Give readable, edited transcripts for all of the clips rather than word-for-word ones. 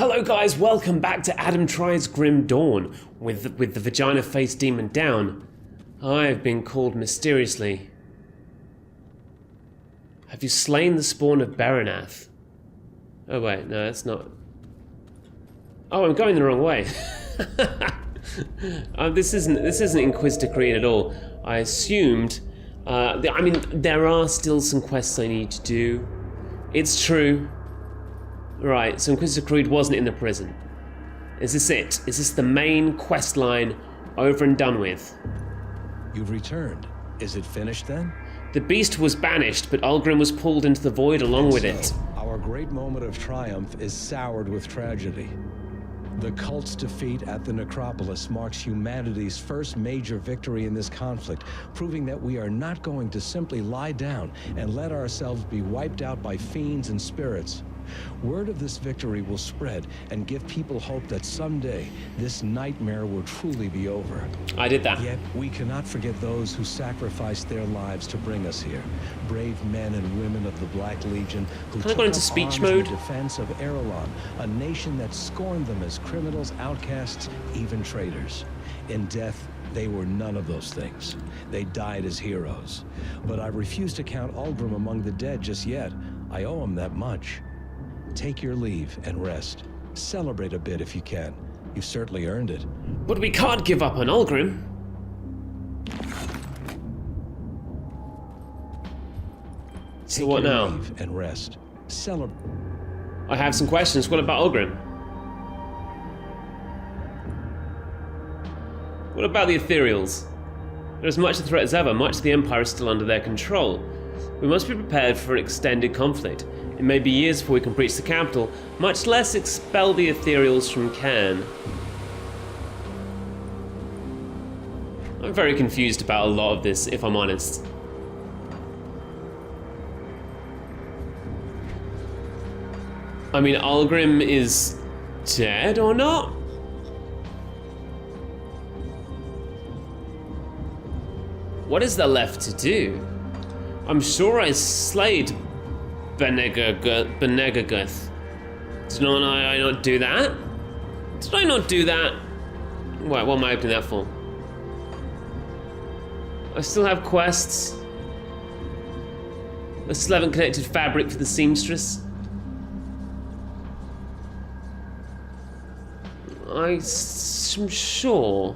Hello guys, welcome back to Adam Tries Grim Dawn with the vagina-faced demon down. I've been called mysteriously. Have you slain the spawn of Baranath? Oh wait, no, that's not. Oh, I'm going the wrong way. This isn't Inquisitor Creed at all. I assumed. I mean, there are still some quests I need to do. It's true. Right, so Inquisitor Creed wasn't in the prison. Is this it? Is this the main quest line over and done with? You've returned. Is it finished then? The beast was banished, but Ulgrim was pulled into the void along with it. Our great moment of triumph is soured with tragedy. The cult's defeat at the Necropolis marks humanity's first major victory in this conflict, proving that we are not going to simply lie down and let ourselves be wiped out by fiends and spirits. Word of this victory will spread and give people hope that someday this nightmare will truly be over. I did that. Yet we cannot forget those who sacrificed their lives to bring us here. Brave men and women of the Black Legion who took up arms in defense of Erelon, a nation that scorned them as criminals, outcasts, even traitors. In death, they were none of those things. They died as heroes. But I refuse to count Ulgrim among the dead just yet. I owe him that much. Take your leave and rest. Celebrate a bit if you can. You've certainly earned it. But we can't give up on Ulgrim. So what now? Take your leave and rest. Celebrate. I have some questions. What about Ulgrim? What about the Ethereals? They're as much a threat as ever. Much of the Empire is still under their control. We must be prepared for an extended conflict. It may be years before we can breach the capital, much less expel the Ethereals from Cairn. I'm very confused about a lot of this, if I'm honest. I mean, Ulgrim is dead or not? What is there left to do? I'm sure I slayed Benegagath. Did I not do that? Did I not do that? Wait, what am I opening that for? I still have quests. I still haven't connected fabric for the seamstress. I'm sure.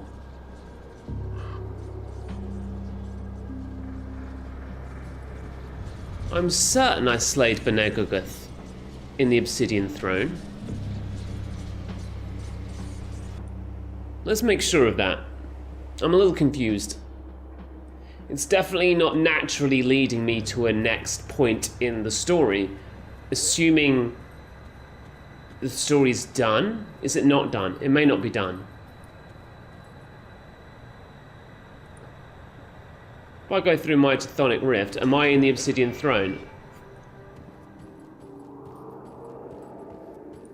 I'm certain I slayed Benegagath in the Obsidian Throne. Let's make sure of that. I'm a little confused. It's definitely not naturally leading me to a next point in the story. Assuming the story's done. Is it not done? It may not be done. If I go through my Chthonic Rift, am I in the Obsidian Throne?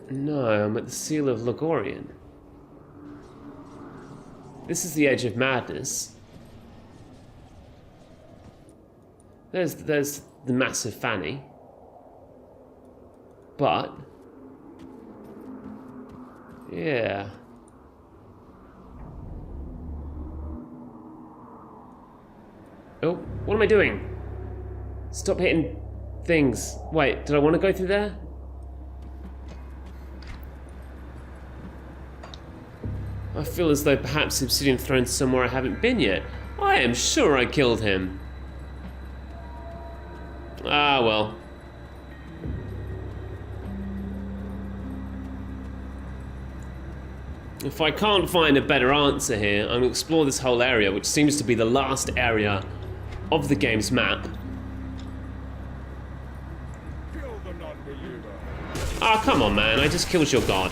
No, I'm at the Seal of Logorian. This is the Edge of Madness. There's the massive Fanny. But yeah. Oh, what am I doing? Stop hitting things. Wait, did I want to go through there? I feel as though perhaps the Obsidian Throne's somewhere I haven't been yet. I am sure I killed him. Ah, well. If I can't find a better answer here, I'm going to explore this whole area, which seems to be the last area of the game's map. Ah, come on, man. I just killed your god.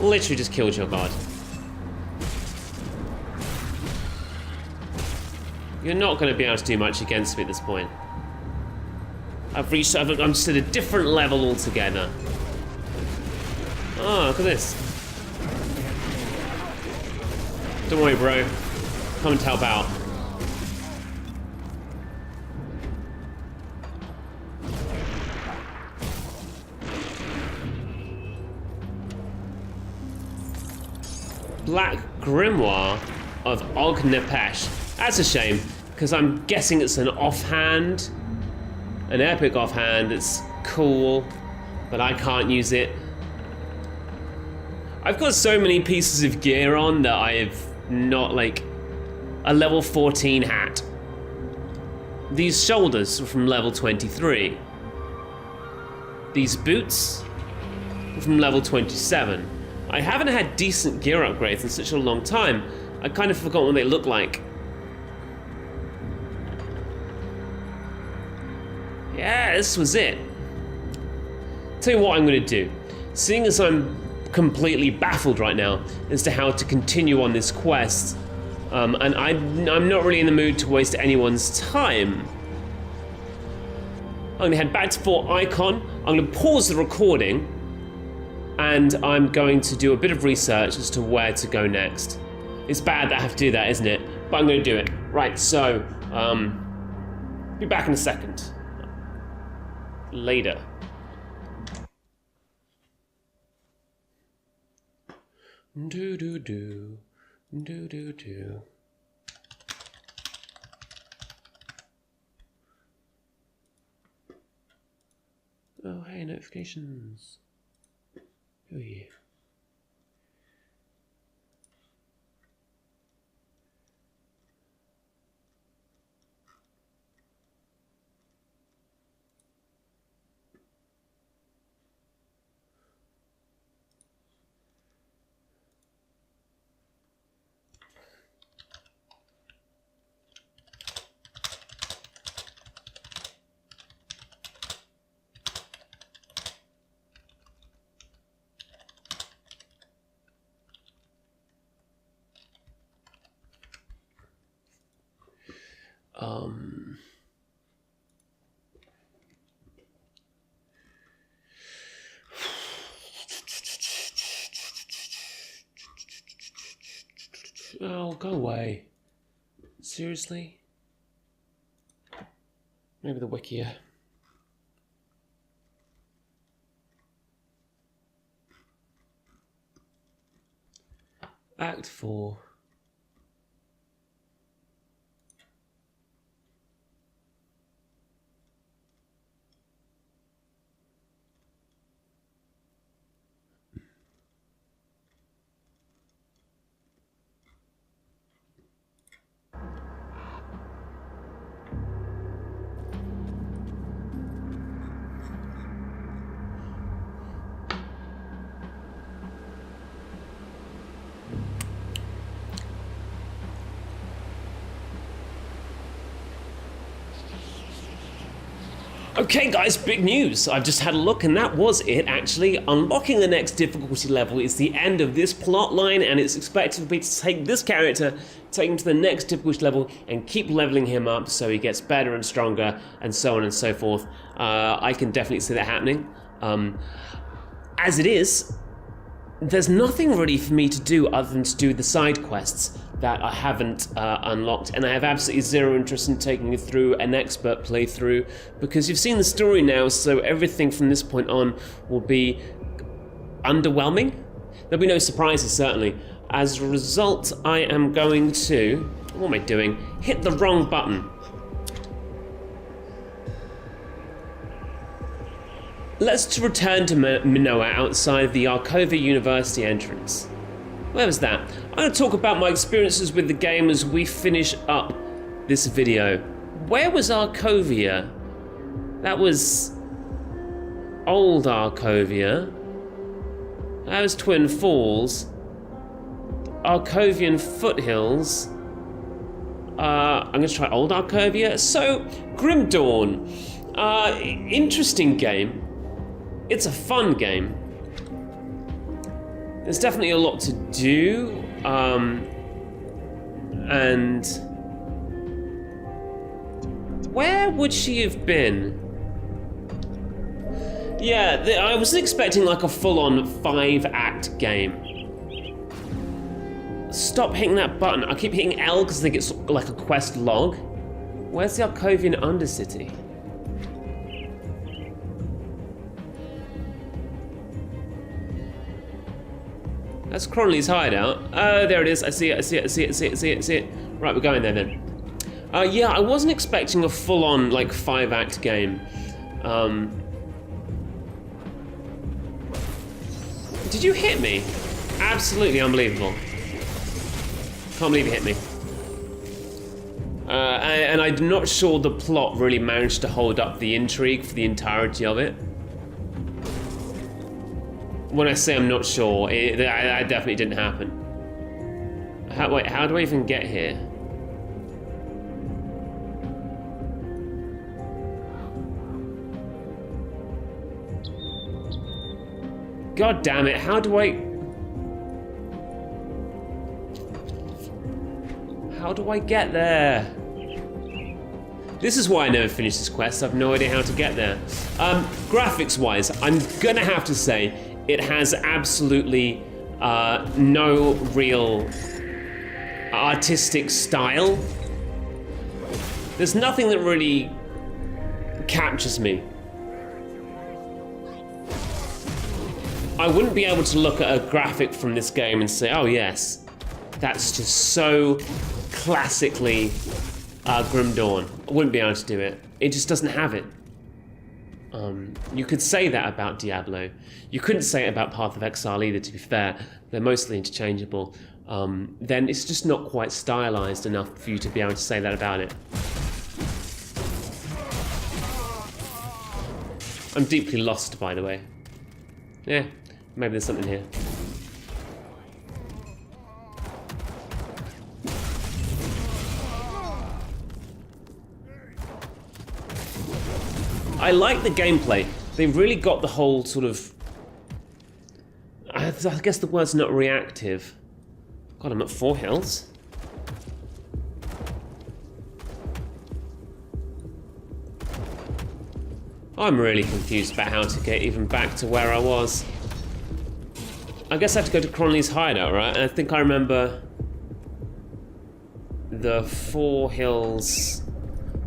Literally just killed your god. You're not going to be able to do much against me at this point. I'm just at a different level altogether. Oh, look at this. Don't worry, bro. Come and help out. Black Grimoire of Ognepesh. That's a shame, because I'm guessing it's an offhand, an epic offhand. It's cool, but I can't use it. I've got so many pieces of gear on that I have not, like, a level 14 hat. These shoulders are from level 23. These boots are from level 27. I haven't had decent gear upgrades in such a long time. I kind of forgot what they look like. Yeah, this was it. Tell you what I'm gonna do. Seeing as I'm completely baffled right now as to how to continue on this quest, and I'm not really in the mood to waste anyone's time, I'm gonna head back to Fort Icon. I'm gonna pause the recording, and I'm going to do a bit of research as to where to go next. It's bad that I have to do that, isn't it? But I'm gonna do it. Right, so, be back in a second. Later. Do do do, do do do. Oh, hey, notifications. Who are you? Oh, go away. Seriously? Maybe the Wikia. Act 4. Okay guys, big news. I've just had a look and that was it actually. Unlocking the next difficulty level is the end of this plot line, and it's expected to be to take this character, take him to the next difficulty level and keep leveling him up so he gets better and stronger and so on and so forth. I can definitely see that happening. As it is, there's nothing really for me to do other than to do the side quests that I haven't unlocked, and I have absolutely zero interest in taking you through an expert playthrough because you've seen the story now, so everything from this point on will be underwhelming. There'll be no surprises, certainly. As a result, I am going to, what am I doing? Hit the wrong button. Let's return to Minoa outside the Arcova University entrance. Where was that? I'm going to talk about my experiences with the game as we finish up this video. Where was Arcovia? That was old Arcovia. That was Twin Falls. Arcovian Foothills. I'm going to try old Arcovia. So, Grim Dawn. Interesting game. It's a fun game. There's definitely a lot to do, and where would she have been? Yeah, I was expecting like a full-on 5-act game. Stop hitting that button. I keep hitting L because I think it's like a quest log. Where's the Arcovian Undercity? That's Cronley's hideout. Oh, there it is. I see it, I see it, I see it, I see it, I see it, I see it. Right, we're going there then. Yeah, I wasn't expecting a full-on, like, 5-act game. Did you hit me? Absolutely unbelievable. Can't believe you hit me. And I'm not sure the plot really managed to hold up the intrigue for the entirety of it. When I say I'm not sure, that definitely didn't happen. Wait, how do I even get here? God damn it, how do I get there? This is why I never finished this quest. I have no idea how to get there. Graphics wise, I'm gonna have to say it has absolutely no real artistic style. There's nothing that really captures me. I wouldn't be able to look at a graphic from this game and say, oh yes, that's just so classically Grim Dawn. I wouldn't be able to do it. It just doesn't have it. You could say that about Diablo. You couldn't say it about Path of Exile either, to be fair. They're mostly interchangeable. Then it's just not quite stylized enough for you to be able to say that about it. I'm deeply lost, by the way. Yeah, maybe there's something here. I like the gameplay. They really got the whole sort of... I guess the word's not reactive. God, I'm at 4 hills. I'm really confused about how to get even back to where I was. I guess I have to go to Cronley's hideout, right? And I think I remember the 4 hills...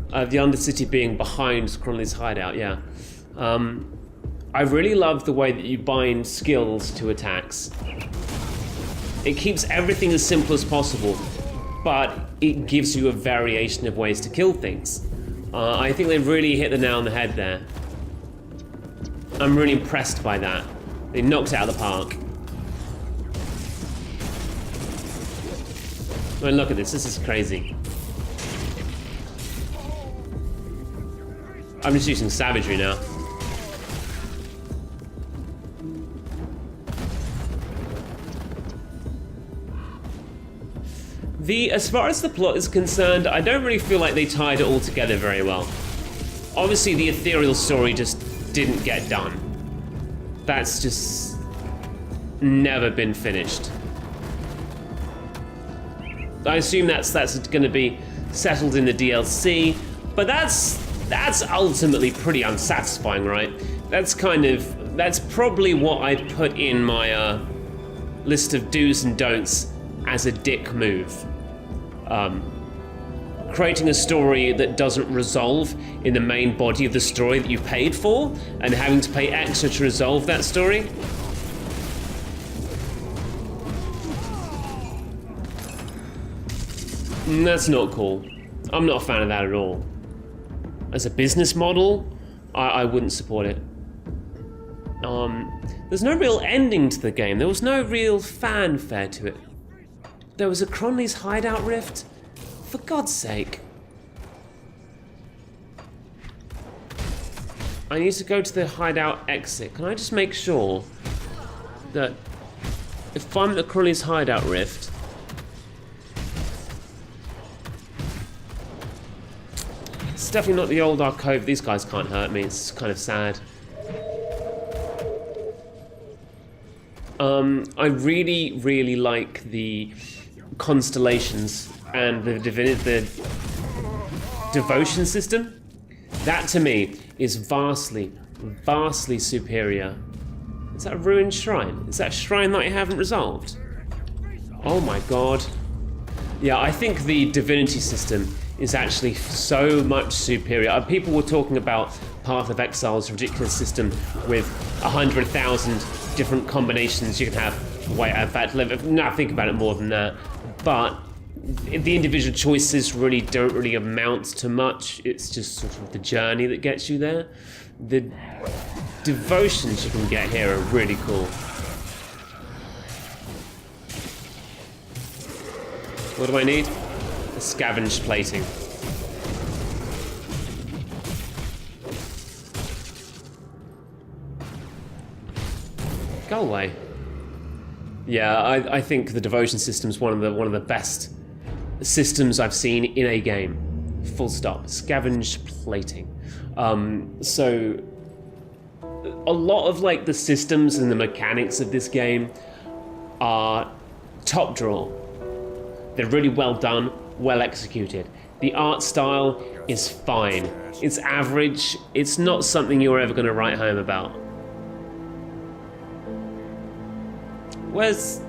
the Undercity being behind Cronley's hideout, yeah. I really love the way that you bind skills to attacks. It keeps everything as simple as possible, but it gives you a variation of ways to kill things. I think they really hit the nail on the head there. I'm really impressed by that. They knocked it out of the park. I mean, look at this is crazy. I'm just using savagery now. As far as the plot is concerned, I don't really feel like they tied it all together very well. Obviously, the ethereal story just didn't get done. That's just never been finished. I assume that's going to be settled in the DLC, but that's ultimately pretty unsatisfying, right? That's probably what I'd put in my list of do's and don'ts as a dick move. Creating a story that doesn't resolve in the main body of the story that you paid for, and having to pay extra to resolve that story. That's not cool. I'm not a fan of that at all. As a business model, I wouldn't support it. There's no real ending to the game. There was no real fanfare to it. There was a Cronley's hideout rift? For God's sake. I need to go to the hideout exit. Can I just make sure that if I'm at the Cronley's hideout rift, it's definitely not the old alcove. These guys can't hurt me. It's kind of sad. I really, really like the constellations and the devotion system. That to me is vastly, vastly superior. Is that a ruined shrine? Is that a shrine that I haven't resolved? Oh my god. Yeah, I think the divinity system is actually so much superior. People were talking about Path of Exile's ridiculous system with 100,000 different combinations you can have wait, in fact, no, think about it more than that. But the individual choices really don't really amount to much. It's just sort of the journey that gets you there. The devotions you can get here are really cool. What do I need? A scavenge plating. Go away. Yeah, I think the devotion system is one of the best systems I've seen in a game. Full stop. Scavenge plating. So a lot of like the systems and the mechanics of this game are top drawer. They're really well done, well executed. The art style is fine. It's average. It's not something you're ever going to write home about. Where's...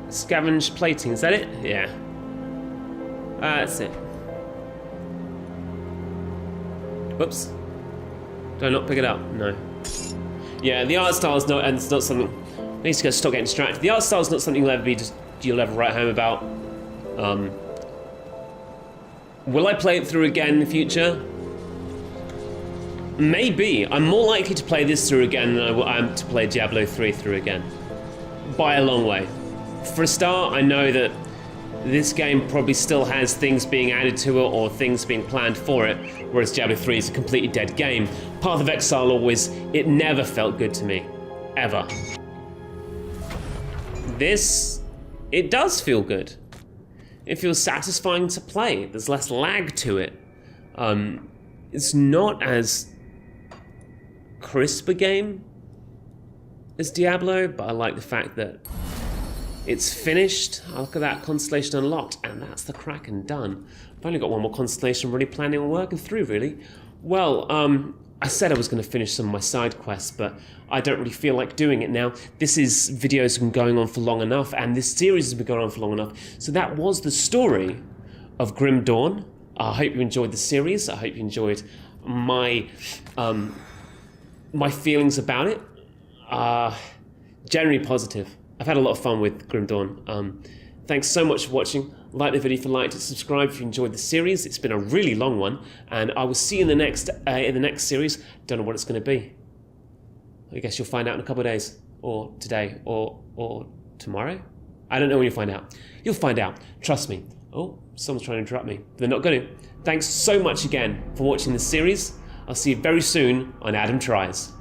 Scavenge plating, is that it? Yeah. That's it. Whoops. Did I not pick it up? No. Yeah, the art style is not, and it's not something... I need to stop getting distracted. The art style is not something you'll ever write home about. Will I play it through again in the future? Maybe. I'm more likely to play this through again than I am to play Diablo 3 through again. By a long way. For a start, I know that this game probably still has things being added to it or things being planned for it, whereas Diablo 3 is a completely dead game. Path of Exile always, it never felt good to me. Ever. This, it does feel good. It feels satisfying to play. There's less lag to it. It's not as crisp a game as Diablo, but I like the fact that it's finished. Look at that, constellation unlocked, and that's the Kraken done. I've only got one more constellation really planning on working through, really. Well, I said I was going to finish some of my side quests, but I don't really feel like doing it now. Videos have been going on for long enough, and this series has been going on for long enough. So that was the story of Grim Dawn. I hope you enjoyed the series. I hope you enjoyed my my feelings about it. Generally positive. I've had a lot of fun with Grim Dawn. Thanks so much for watching. Like the video if you liked it, subscribe if you enjoyed the series. It's been a really long one, and I will see you in the next series. Don't know what it's going to be. I guess you'll find out in a couple of days, or today, or tomorrow. I don't know when you'll find out. You'll find out. Trust me. Oh, someone's trying to interrupt me. They're not going to. Thanks so much again for watching this series. I'll see you very soon on Adam Tries.